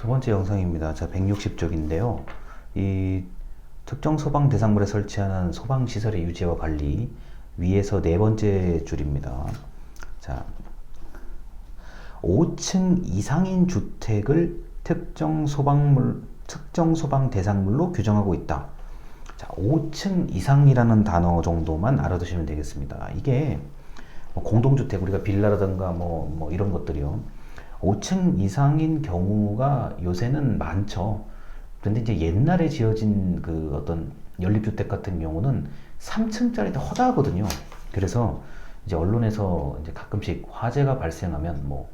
두 번째 영상입니다. 자, 160쪽인데요. 이 특정 소방 대상물에 설치하는 소방 시설의 유지와 관리 위에서 네 번째 줄입니다. 자, 5층 이상인 주택을 특정 소방 대상물로 규정하고 있다. 자, 5층 이상이라는 단어 정도만 알아두시면 되겠습니다. 이게 뭐 공동주택, 우리가 빌라라든가 뭐 이런 것들이요. 5층 이상인 경우가 요새는 많죠. 그런데 이제 옛날에 지어진 그 어떤 연립주택 같은 경우는 3층짜리도 허다하거든요. 그래서 이제 언론에서 이제 가끔씩 화재가 발생하면 뭐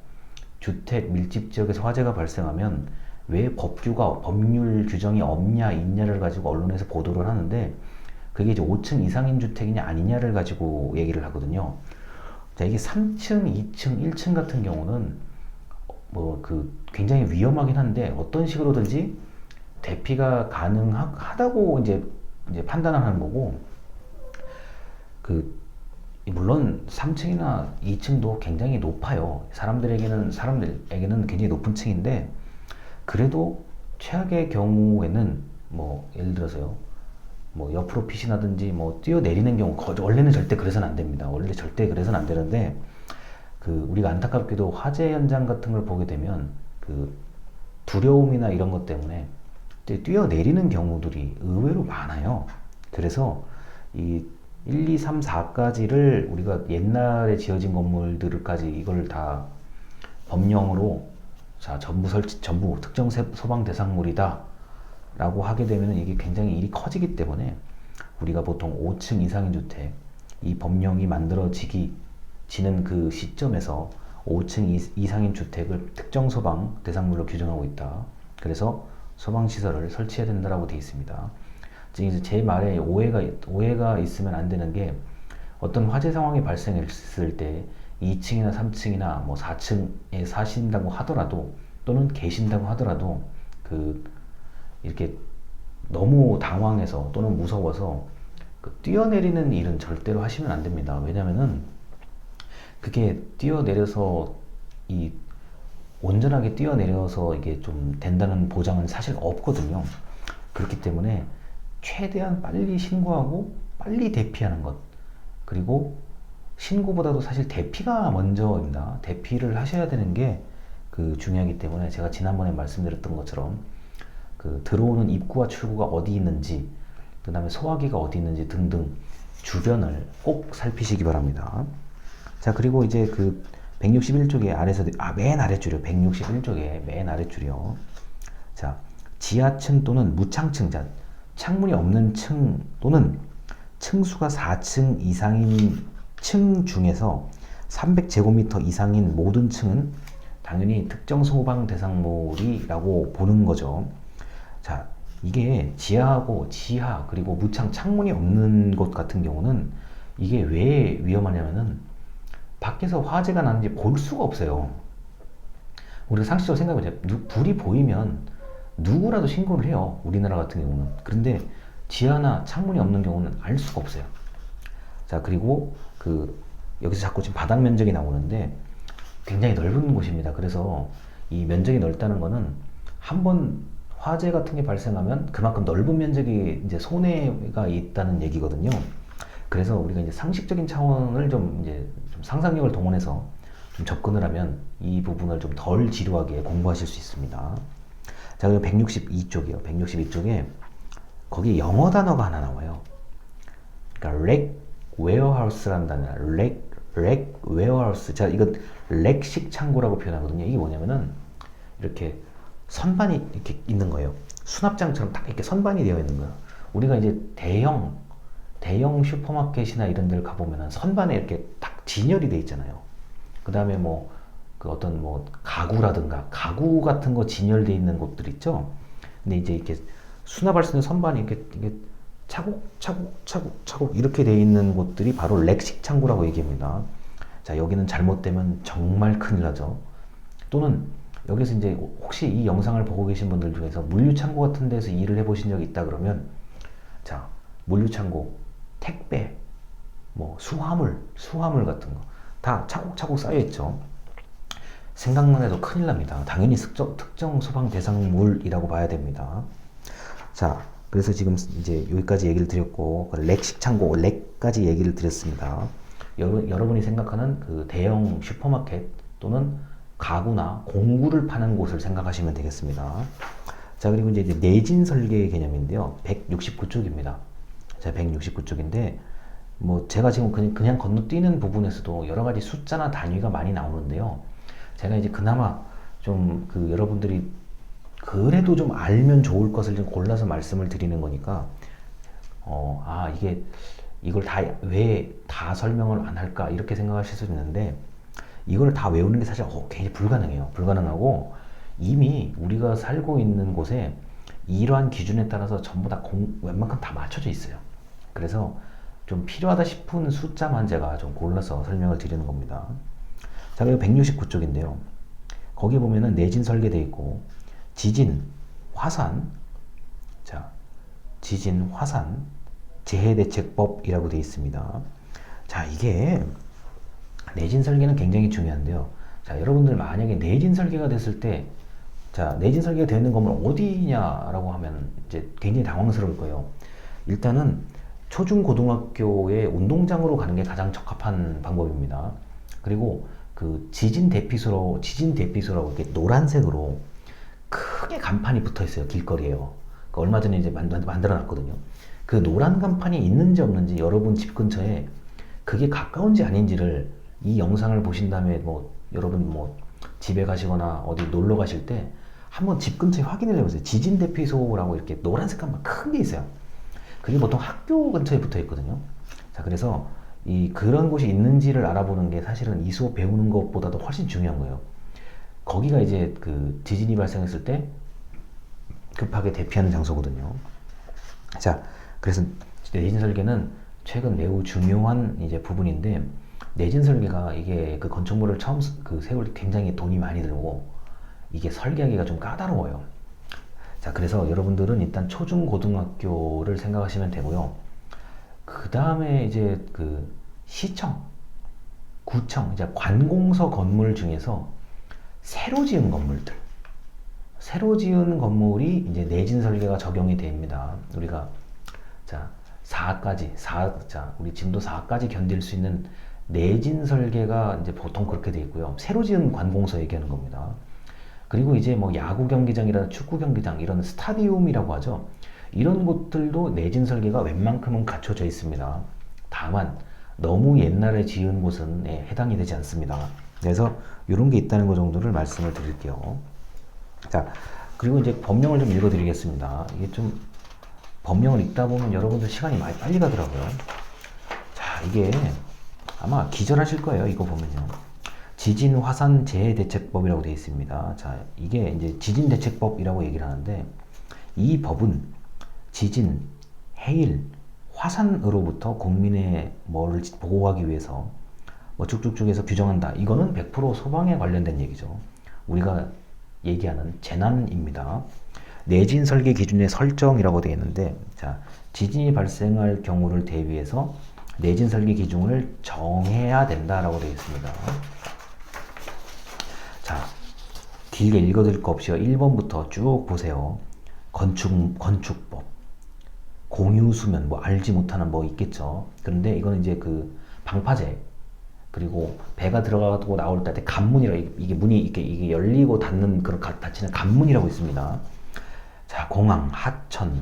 주택 밀집 지역에서 화재가 발생하면 왜 법률 규정이 없냐 있냐를 가지고 언론에서 보도를 하는데, 그게 이제 5층 이상인 주택이냐 아니냐를 가지고 얘기를 하거든요. 자, 이게 3층, 2층, 1층 같은 경우는 뭐 그 굉장히 위험하긴 한데 어떤 식으로든지 대피가 가능하다고 이제 판단을 하는 거고, 그 물론 3층이나 2층도 굉장히 높아요. 사람들에게는 굉장히 높은 층인데, 그래도 최악의 경우에는 뭐 예를 들어서요, 뭐 옆으로 피신하든지 뭐 뛰어내리는 경우, 원래는 절대 그래서는 안 됩니다. 원래 절대 그래서는 안 되는데, 그 우리가 안타깝게도 화재 현장 같은 걸 보게 되면 그 두려움이나 이런 것 때문에 뛰어내리는 경우들이 의외로 많아요. 그래서 이 1, 2, 3, 4까지를 우리가 옛날에 지어진 건물들까지 이걸 다 법령으로 자, 전부 특정 소방 대상물이다 라고 하게 되면 이게 굉장히 일이 커지기 때문에 우리가 보통 5층 이상인 주택, 이 법령이 지는 그 시점에서 5층 이상인 주택을 특정 소방 대상물로 규정하고 있다. 그래서 소방시설을 설치해야 된다라고 되어 있습니다. 지금 제 말에 오해가 있으면 안 되는 게, 어떤 화재 상황이 발생했을 때 2층이나 3층이나 뭐 4층에 사신다고 하더라도, 또는 계신다고 하더라도 이렇게 너무 당황해서 또는 무서워서 뛰어내리는 일은 절대로 하시면 안 됩니다. 왜냐면은 그게 온전하게 뛰어내려서 이게 좀 된다는 보장은 사실 없거든요. 그렇기 때문에 최대한 빨리 신고하고 빨리 대피하는 것, 그리고 신고보다도 사실 대피가 먼저입니다. 대피를 하셔야 되는 게 중요하기 때문에, 제가 지난번에 말씀드렸던 것처럼 들어오는 입구와 출구가 어디 있는지, 그 다음에 소화기가 어디 있는지 등등 주변을 꼭 살피시기 바랍니다. 자, 그리고 이제 161쪽에 맨 아래줄이요. 161쪽에 맨 아래줄이요. 자, 지하층 또는 무창층, 자, 창문이 없는 층 또는 층수가 4층 이상인 층 중에서 300제곱미터 이상인 모든 층은 당연히 특정 소방 대상물이라고 보는 거죠. 자, 이게 지하 그리고 무창, 창문이 없는 곳 같은 경우는 이게 왜 위험하냐면은 밖에서 화재가 나는지 볼 수가 없어요. 우리가 상식적으로 생각해보자. 불이 보이면 누구라도 신고를 해요. 우리나라 같은 경우는. 그런데 지하나 창문이 없는 경우는 알 수가 없어요. 자, 그리고 여기서 자꾸 지금 바닥 면적이 나오는데 굉장히 넓은 곳입니다. 그래서 이 면적이 넓다는 거는 한번 화재 같은 게 발생하면 그만큼 넓은 면적이 이제 손해가 있다는 얘기거든요. 그래서 우리가 이제 상식적인 차원을 좀 상상력을 동원해서 좀 접근을 하면 이 부분을 좀 덜 지루하게 공부하실 수 있습니다. 자, 그리고 162쪽이요. 162쪽에 거기 영어 단어가 하나 나와요. 그러니까 렉 웨어하우스라는 단어, 렉 웨어하우스. 자, 이거 렉식 창고라고 표현하거든요. 이게 뭐냐면은 이렇게 선반이 이렇게 있는 거예요. 수납장처럼 딱 이렇게 선반이 되어 있는 거예요. 우리가 이제 대형 슈퍼마켓이나 이런 데를 가보면은 선반에 이렇게 딱 진열이 돼 있잖아요. 그 다음에 어떤 가구라든가 가구 같은 거 진열돼 있는 곳들 있죠. 근데 이제 이렇게 수납할 수 있는 선반이 이게 차곡차곡 이렇게 돼 있는 곳들이 바로 렉식 창고라고 얘기합니다. 자, 여기는 잘못되면 정말 큰일 나죠. 또는 여기서 이제 혹시 이 영상을 보고 계신 분들 중에서 물류창고 같은 데서 일을 해보신 적이 있다 그러면, 자, 물류창고, 택배, 수화물 같은 거 다 차곡차곡 쌓여 있죠. 생각만 해도 큰일 납니다. 당연히 특정 소방 대상물이라고 봐야 됩니다. 자, 그래서 지금 이제 여기까지 얘기를 드렸고, 렉식 창고, 렉까지 얘기를 드렸습니다. 여러분이 생각하는 그 대형 슈퍼마켓 또는 가구나 공구를 파는 곳을 생각하시면 되겠습니다. 자, 그리고 이제 내진 설계 개념인데요. 169쪽입니다. 자, 169쪽인데, 뭐 제가 지금 그냥 건너뛰는 부분에서도 여러 가지 숫자나 단위가 많이 나오는데요. 제가 이제 그나마 좀 그 여러분들이 그래도 좀 알면 좋을 것을 좀 골라서 말씀을 드리는 거니까, 이걸 왜 다 설명을 안 할까 이렇게 생각하실 수 있는데, 이걸 다 외우는 게 사실 굉장히 불가능해요. 불가능하고, 이미 우리가 살고 있는 곳에 이러한 기준에 따라서 전부 다 웬만큼 다 맞춰져 있어요. 그래서 좀 필요하다 싶은 숫자만 제가 좀 골라서 설명을 드리는 겁니다. 자, 그리고 169쪽인데요. 거기 보면은 내진 설계되어 있고, 지진, 화산, 자, 지진, 화산, 재해대책법이라고 되어 있습니다. 자, 이게 내진 설계는 굉장히 중요한데요. 자, 여러분들 만약에 내진 설계가 됐을 때, 자, 내진 설계가 되는 건물 어디냐라고 하면 이제 굉장히 당황스러울 거예요. 일단은 초중고등학교의 운동장으로 가는 게 가장 적합한 방법입니다. 그리고 그 지진 대피소라고 이렇게 노란색으로 크게 간판이 붙어 있어요. 길거리에요. 그 얼마 전에 이제 만들어 놨거든요. 그 노란 간판이 있는지 없는지 여러분 집 근처에 그게 가까운지 아닌지를 이 영상을 보신 다음에 여러분 집에 가시거나 어디 놀러 가실 때 한번 집 근처에 확인을 해보세요. 지진 대피소라고 이렇게 노란색 간판 큰 게 있어요. 그게 보통 학교 근처에 붙어 있거든요. 자, 그래서 그런 곳이 있는지를 알아보는 게 사실은 이 수업 배우는 것보다도 훨씬 중요한 거예요. 거기가 이제 그 지진이 발생했을 때 급하게 대피하는 장소거든요. 자, 그래서 내진 설계는 최근 매우 중요한 이제 부분인데, 내진 설계가 이게 그 건축물을 처음 세울 때 굉장히 돈이 많이 들고 이게 설계하기가 좀 까다로워요. 자, 그래서 여러분들은 일단 초중고등학교를 생각하시면 되고요. 그 다음에 이제 그 시청, 구청, 이제 관공서 건물 중에서 새로 지은 건물이 이제 내진 설계가 적용이 됩니다. 우리가 자, 4까지 우리 진도 4까지 견딜 수 있는 내진 설계가 이제 보통 그렇게 돼 있고요. 새로 지은 관공서 얘기하는 겁니다. 그리고 이제 야구 경기장이나 축구 경기장, 이런 스타디움이라고 하죠. 이런 곳들도 내진 설계가 웬만큼은 갖춰져 있습니다. 다만 너무 옛날에 지은 곳은 해당이 되지 않습니다. 그래서 이런 게 있다는 것 정도를 말씀을 드릴게요. 자, 그리고 이제 법령을 좀 읽어드리겠습니다. 이게 좀 법령을 읽다 보면 여러분들 시간이 많이 빨리 가더라고요. 자, 이게 아마 기절하실 거예요. 이거 보면요. 지진, 화산, 재해대책법이라고 되어 있습니다. 자, 이게 이제 지진대책법이라고 얘기를 하는데, 이 법은 지진, 해일, 화산으로부터 국민의 뭐를 보호하기 위해서 쭉쭉쭉 해서 규정한다. 이거는 100% 소방에 관련된 얘기죠. 우리가 얘기하는 재난입니다. 내진 설계 기준의 설정이라고 되어 있는데, 자, 지진이 발생할 경우를 대비해서 내진 설계 기준을 정해야 된다라고 되어 있습니다. 자, 길게 읽어드릴 거 없이요. 1번부터 쭉 보세요. 건축법, 공유수면, 알지 못하는 있겠죠. 그런데 이거는 이제 그 방파제, 그리고 배가 들어가고 나올 때 관문이라고, 이게 문이 이게 열리고 닫히는 관문이라고 있습니다. 자, 공항, 하천,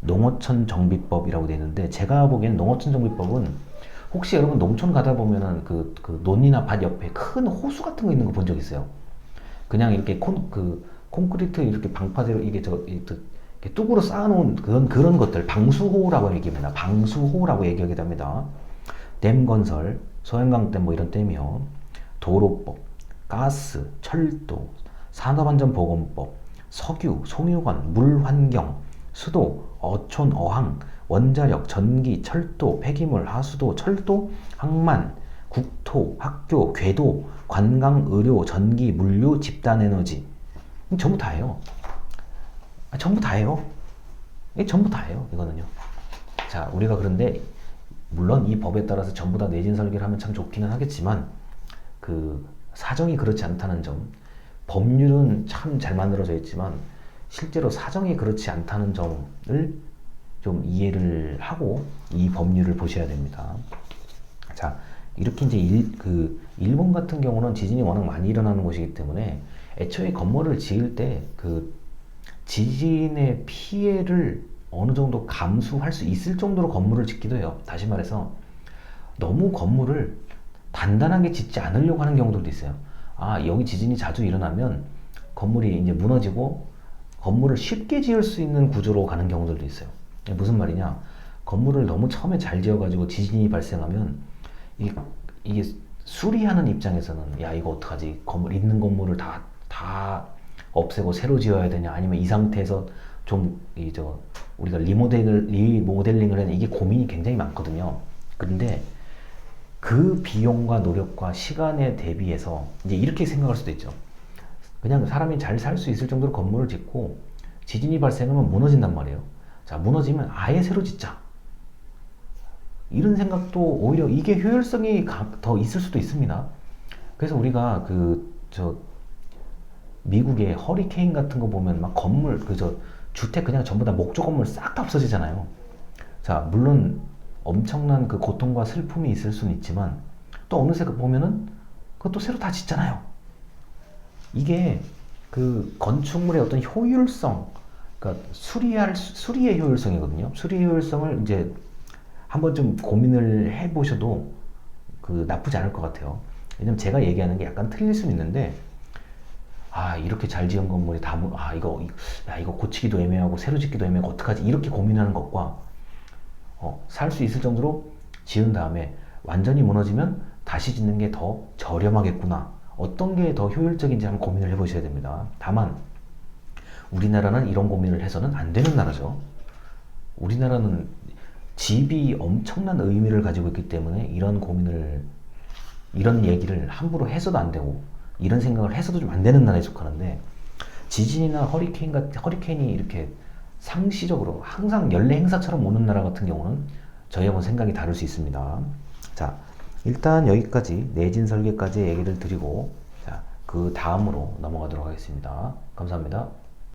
농어촌 정비법이라고 되어 있는데, 제가 보기엔 농어촌 정비법은 혹시 여러분 농촌 가다 보면은 그 논이나 밭 옆에 큰 호수 같은 거 있는 거 본 적 있어요? 그냥 이렇게 콘크리트 이렇게 방파제로 이렇게 뚝으로 쌓아놓은 그런 것들, 방수호라고 얘기합니다. 방수호라고 얘기하기도 합니다. 댐 건설, 소양강댐 이런 댐이요. 도로법, 가스, 철도, 산업안전보건법, 석유, 송유관, 물환경, 수도, 어촌, 어항, 원자력, 전기, 철도, 폐기물, 하수도, 철도, 항만, 국토, 학교, 궤도, 관광, 의료, 전기, 물류, 집단에너지. 전부 다예요. 전부 다예요. 전부 다예요. 이거는요. 자, 우리가 그런데 물론 이 법에 따라서 전부 다 내진 설계를 하면 참 좋기는 하겠지만, 그 사정이 그렇지 않다는 점, 법률은 참 잘 만들어져 있지만 실제로 사정이 그렇지 않다는 점을 좀 이해를 하고 이 법률을 보셔야 됩니다. 자, 이렇게 이제 일본 같은 경우는 지진이 워낙 많이 일어나는 곳이기 때문에 애초에 건물을 지을 때 그 지진의 피해를 어느 정도 감수할 수 있을 정도로 건물을 짓기도 해요. 다시 말해서 너무 건물을 단단하게 짓지 않으려고 하는 경우들도 있어요. 아, 여기 지진이 자주 일어나면 건물이 이제 무너지고 건물을 쉽게 지을 수 있는 구조로 가는 경우들도 있어요. 무슨 말이냐? 건물을 너무 처음에 잘 지어가지고 지진이 발생하면 이게 수리하는 입장에서는 야, 이거 어떡하지? 있는 건물을 다 없애고 새로 지어야 되냐? 아니면 이 상태에서 좀 우리가 리모델링을 하는 이게 고민이 굉장히 많거든요. 그런데 그 비용과 노력과 시간에 대비해서 이제 이렇게 생각할 수도 있죠. 그냥 사람이 잘 살 수 있을 정도로 건물을 짓고 지진이 발생하면 무너진단 말이에요. 자, 무너지면 아예 새로 짓자. 이런 생각도 오히려 이게 효율성이 더 있을 수도 있습니다. 그래서 우리가 미국의 허리케인 같은 거 보면 막 건물, 주택 그냥 전부 다 목조 건물 싹 다 없어지잖아요. 자, 물론 엄청난 그 고통과 슬픔이 있을 수는 있지만 또 어느새 보면은 그것도 새로 다 짓잖아요. 이게 그 건축물의 어떤 효율성, 그러니까 수리의 효율성이거든요. 수리의 효율성을 이제 한번 좀 고민을 해보셔도 나쁘지 않을 것 같아요. 왜냐면 제가 얘기하는 게 약간 틀릴 수는 있는데, 아, 이렇게 잘 지은 건물이 이거 고치기도 애매하고 새로 짓기도 애매하고 어떡하지? 이렇게 고민하는 것과 살 수 있을 정도로 지은 다음에 완전히 무너지면 다시 짓는 게 더 저렴하겠구나. 어떤 게 더 효율적인지 한번 고민을 해보셔야 됩니다. 다만 우리나라는 이런 고민을 해서는 안 되는 나라죠. 우리나라는 집이 엄청난 의미를 가지고 있기 때문에 이런 얘기를 함부로 해서도 안 되고 이런 생각을 해서도 좀 안 되는 나라에 속하는데, 지진이나 허리케인이 이렇게 상시적으로 항상 연례 행사처럼 오는 나라 같은 경우는 저희하고는 생각이 다를 수 있습니다. 자, 일단 여기까지 내진 설계까지 얘기를 드리고, 자, 그 다음으로 넘어가도록 하겠습니다. 감사합니다.